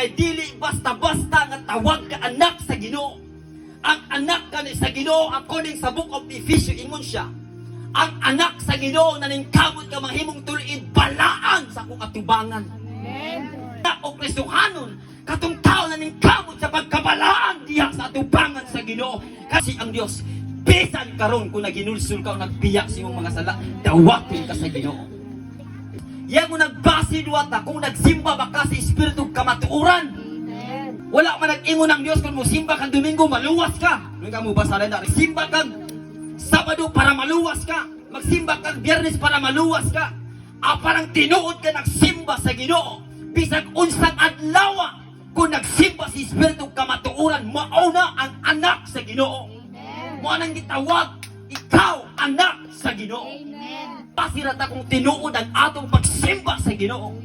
kay dili basta-basta nga tawag ka anak sa Ginoo. Ang anak ka sa Ginoo according sa book of Ephesians ingon siya. Ang anak sa Ginoo na ningkamot ka mahimong tuliin balaan sa akong atubangan. Amen. O Kristohanon, katong tao na ningkamot sa pagkabalaan diha sa atubangan sa Ginoo. Kasi ang Dios bisan karon kung naginulsul ka o nagbiya sa imong mga sala, dawapin ka sa Ginoo. Yan mo nagbasid wata kung nagsimba ba ka sa espiritu kamatuuran. Amen. Wala man nag-ingon ng Diyos kung musimba kang Domingo, maluwas ka. Nung ka mo basa rin na, simba kang Sabado para maluwas ka. Magsimba kang Biyernes para maluwas ka. Parang tinuod ka nagsimba sa Ginoo. Bisag unsang adlaw kung nagsimba sa espiritu kamatuuran, mauna ang anak sa Ginoo. Mo nang gitawag, ikaw anak sa Ginoo. Pasirata kung tinuod ang atong pagsimba sa Ginoo.